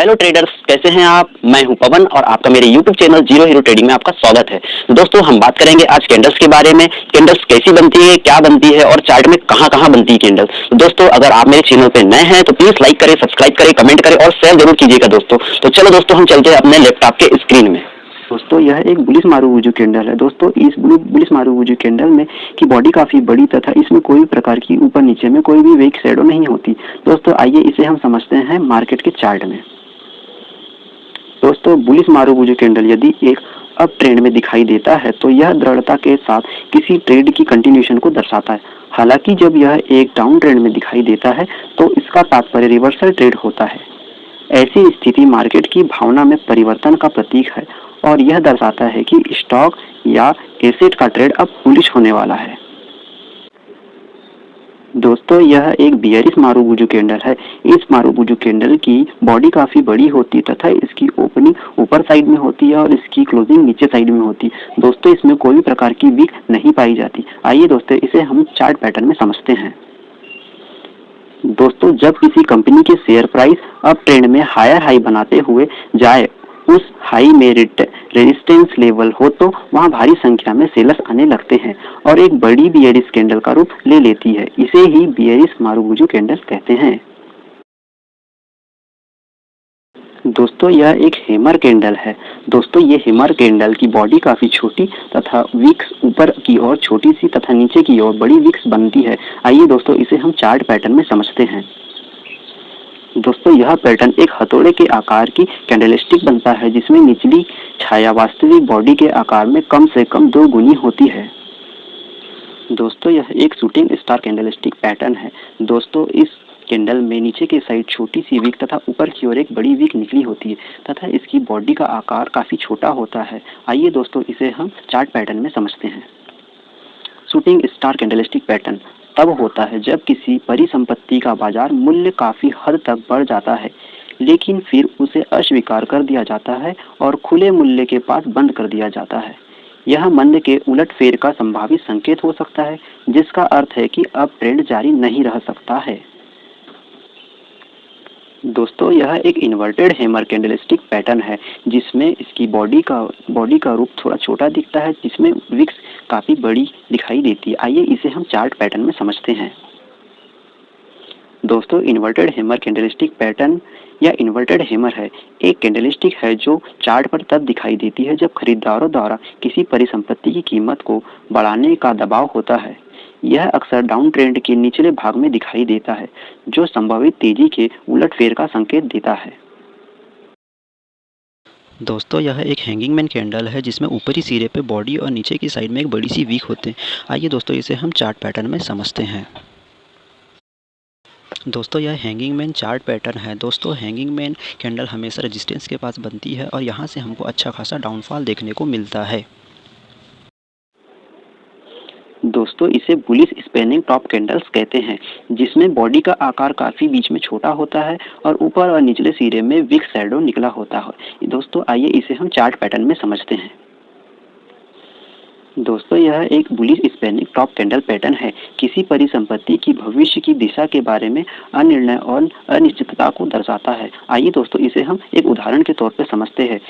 Hello traders, कैसे हैं आप। मैं हूं पवन और आपका मेरे YouTube channel zero hero trading में आपका स्वागत है। तो दोस्तों, हम बात करेंगे आज कैंडल्स के बारे में। कैंडल्स कैसी बनती है, क्या बनती है और चार्ट में कहां कहां बनती है कैंडल। तो दोस्तों, अगर आप मेरे चैनल पे नए हैं तो प्लीज लाइक करें, सब्सक्राइब करें, कमेंट करें और शेयर जरूर कीजिएगा दोस्तों। तो चलो दोस्तों, हम चलते हैं अपने लैपटॉप के स्क्रीन में। दोस्तों, यह एक बुलिश मारुवुजू कैंडल है। दोस्तों, इस बुलिश मारुवुजू कैंडल में की बॉडी काफी बड़ी तथा इसमें कोई प्रकार की ऊपर नीचे में कोई भी वीक शैडो नहीं होती। दोस्तों, आइए इसे हम समझते हैं मार्केट के चार्ट में। दोस्तों, बुलिश मारुवुजू कैंडल यदि एक अप ट्रेंड में दिखाई देता है तो यह दृढ़ता के साथ किसी ट्रेड की कंटिन्यूएशन को दर्शाता है। हालांकि जब यह एक डाउन ट्रेंड में दिखाई देता है तो इसका तात्पर्य रिवर्सल ट्रेड होता है। ऐसी स्थिति मार्केट की भावना में परिवर्तन का प्रतीक है और यह दर्शाता है कि स्टॉक या एसेट का ट्रेड अब बुलिश होने वाला है। दोस्तों, यह एक बियरिश मारुवुजू कैंडल है। इस मारुवुजू कैंडल की बॉडी काफी बड़ी होती तथा इसकी ओपनिंग ऊपर साइड में होती है और इसकी क्लोजिंग नीचे साइड में होती। दोस्तों, इसमें कोई भी प्रकार की वीक नहीं पाई जाती। आइए दोस्तों, इसे हम चार्ट पैटर्न में समझते हैं। दोस्तों, जब किसी कंपनी के शेयर प्राइस अप ट्रेंड में हायर हाई बनाते हुए जाए, उस हाई में रेजिस्टेंस लेवल हो तो वहां भारी संख्या में सेलर्स आने लगते हैं और एक बड़ी बियरिश कैंडल का रूप ले लेती है। इसे ही बियरिश मारुवुजू कैंडल कहते हैं। दोस्तों, यह एक हैमर कैंडल है। दोस्तों, ये हैमर कैंडल की बॉडी काफी छोटी तथा विक्स ऊपर की ओर छोटी सी तथा नीचे की ओर बड़ी विक्स बनती है। आइए दोस्तों, इसे हम चार्ट पैटर्न में समझते हैं। दोस्तों, यह पैटर्न एक हथौड़े के आकार की कैंडलस्टिक बनता है जिसमें निचली छाया वास्तविक बॉडी के आकार में कम से कम 2 गुनी होती है। दोस्तों, यह एक शूटिंग स्टार कैंडलस्टिक पैटर्न है। दोस्तों, इस कैंडल में नीचे की साइड छोटी सी वीक तथा ऊपर की ओर एक बड़ी वीक निकली होती है तथा इसकी बॉडी का आकार काफी छोटा होता है। आइए दोस्तों, इसे हम चार्ट पैटर्न में समझते हैं। शूटिंग स्टार कैंडलस्टिक पैटर्न तब होता है जब किसी परिसंपत्ति का बाजार मूल्य काफी हद तक बढ़ जाता है लेकिन फिर उसे अस्वीकार कर दिया जाता है और खुले मूल्य के पास बंद कर दिया जाता है। यह मंद के उलटफेर का संभावित संकेत हो सकता है, जिसका अर्थ है कि अब ट्रेंड जारी नहीं रह सकता है। दोस्तों, यह एक इन्वर्टेड हैमर कैंडलस्टिक पैटर्न है जिसमें इसकी बॉडी का रूप थोड़ा छोटा दिखता है, जिसमें विक्स काफी बड़ी दिखाई देती है। आइए इसे हम चार्ट पैटर्न में समझते हैं। दोस्तों, इन्वर्टेड हैमर कैंडलस्टिक पैटर्न या इन्वर्टेड हैमर है एक कैंडलस्टिक है जो चार्ट पर तब दिखाई देती है जब खरीदारों द्वारा किसी परिसंपत्ति की कीमत को बढ़ाने का दबाव होता है। यह अक्सर डाउन ट्रेंड के निचले भाग में दिखाई देता है जो संभावित तेजी के उलटफेर का संकेत देता है। दोस्तों, यह एक हैंगिंग मैन कैंडल है जिसमें ऊपरी सिरे पे बॉडी और नीचे की साइड में एक बड़ी सी वीक होते हैं। आइए दोस्तों, इसे हम चार्ट पैटर्न में समझते हैं। दोस्तों, यह हैंगिंग मैन चार्ट पैटर्न है। दोस्तों, हैंगिंग मैन कैंडल हमेशा रेजिस्टेंस के पास बनती है और यहाँ से हमको अच्छा खासा डाउनफॉल देखने को मिलता है। दोस्तों, इसे बुलिश स्पैनिंग टॉप कैंडल्स कहते हैं जिसमें बॉडी का आकार काफी बीच में छोटा होता है और ऊपर और निचले सिरे में विक शैडो निकला होता है। दोस्तों, आइए इसे हम चार्ट पैटर्न में समझते हैं। दोस्तों, यह एक bullish spanning top candle pattern है किसी परिसंपत्ति की भविष्य की दिशा के बारे में अनिर्णय और अनिश्चितता को दर्शाता है। आइए दोस्तों, इसे हम एक उदाहरण के तौर पर समझते हैं।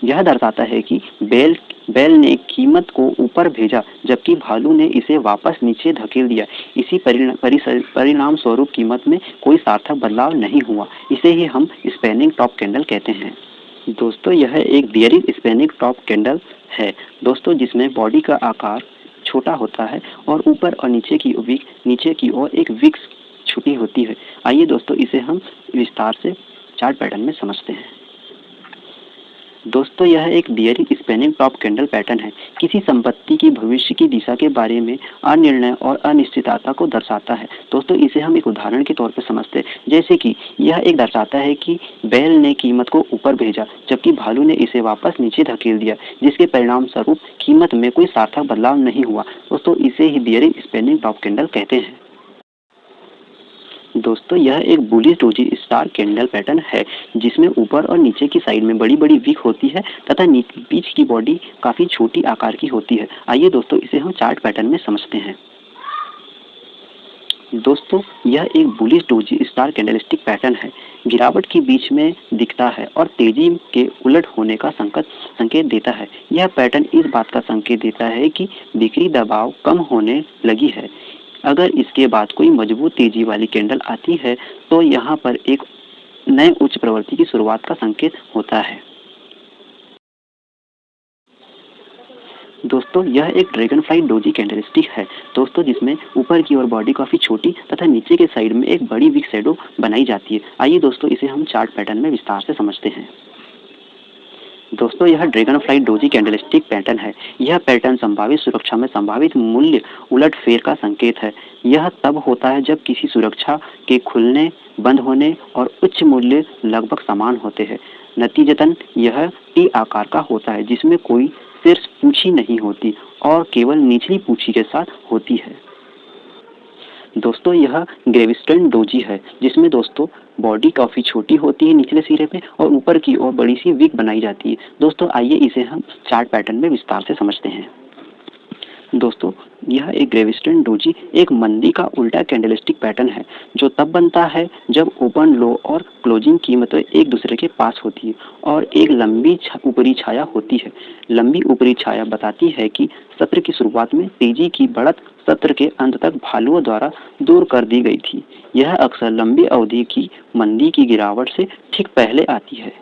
यह दर्शाता है कि बेल ने कीमत को ऊपर भेजा जबकि भालू ने इसे वापस नीचे धकेल दिया। इसी परिणाम स्वरूप कीमत में कोई सार्थक बदलाव नहीं हुआ। इसे ही हम स्पैनिंग टॉप कैंडल कहते हैं। दोस्तों, यह एक बियरिश स्पैनिंग टॉप कैंडल है दोस्तों जिसमें बॉडी का आकार छोटा होता है और ऊपर और नीचे की ओर एक विक्स छुटी होती है। आइए दोस्तों, इसे हम विस्तार से चार्ट पैटर्न में समझते हैं। दोस्तों, यह एक bearish spanning top candle pattern है किसी संपत्ति की भविष्य की दिशा के बारे में अनिर्णय और अनिश्चितता को दर्शाता है। दोस्तों, इसे हम एक उदाहरण के तौर पर समझते हैं, जैसे कि यह एक दर्शाता है कि बैल ने कीमत को ऊपर भेजा जबकि भालू ने इसे वापस नीचे धकेल दिया जिसके परिणाम स्वरूप कीमत में कोई सार्थक बदलाव नहीं हुआ। दोस्तों, इसे ही बियरिश स्पैनिंग टॉप कैंडल कहते हैं। दोस्तों, यह एक bullish doji star candle pattern है जिसमें ऊपर और नीचे की साइड में बड़ी बड़ी वीक होती है तथा बीच की बॉडी काफी छोटी आकार की होती है। आइए दोस्तों, इसे हम चार्ट पैटर्न में समझते हैं। दोस्तों यह एक bullish doji star candlestick pattern है। गिरावट के बीच में दिखता है और तेजी के उलट होने का संकेत देता है। यह पैटर्न इस बात का संकेत देता है कि बिक्री दबाव कम होने लगी है। अगर इसके बाद कोई मजबूत तेजी वाली कैंडल आती है तो यहाँ पर एक नए उच्च प्रवृत्ति की शुरुआत का संकेत होता है। दोस्तों यह एक ड्रैगन फ्लाई डोजी कैंडलस्टिक है दोस्तों, जिसमें ऊपर की ओर बॉडी काफ़ी छोटी तथा नीचे के साइड में एक बड़ी विक शैडो बनाई जाती है। आइए दोस्तों इसे हम चार्ट पैटर्न में विस्तार से समझते हैं। दोस्तों यह dragon fly doji candlestick pattern है। यह पैटर्न संभावित सुरक्षा में संभावित मूल्य उलटफेर का संकेत है। यह तब होता है जब किसी सुरक्षा के खुलने, बंद होने और उच्च मूल्य लगभग समान होते हैं। नतीजतन यह टी आकार का होता है जिसमें कोई शीर्ष पूंछी नहीं होती और केवल निचली पूंछी के साथ होती है। दोस्तों यह ग्रेविस्टेंट डोजी है जिसमें दोस्तों बॉडी काफ़ी छोटी होती है निचले सिरे पे और ऊपर की ओर बड़ी सी विक बनाई जाती है। दोस्तों आइए इसे हम चार्ट पैटर्न में विस्तार से समझते हैं। दोस्तों यह एक ग्रेविस्टेंट डोजी एक मंदी का उल्टा कैंडलस्टिक पैटर्न है जो तब बनता है जब ओपन, लो और क्लोजिंग कीमतें एक दूसरे के पास होती है और एक लंबी ऊपरी छाया होती है। लंबी ऊपरी छाया बताती है कि सत्र की शुरुआत में तेजी की बढ़त सत्र के अंत तक भालुओं द्वारा दूर कर दी गई थी। यह अक्सर लंबी अवधि की मंदी की गिरावट से ठीक पहले आती है।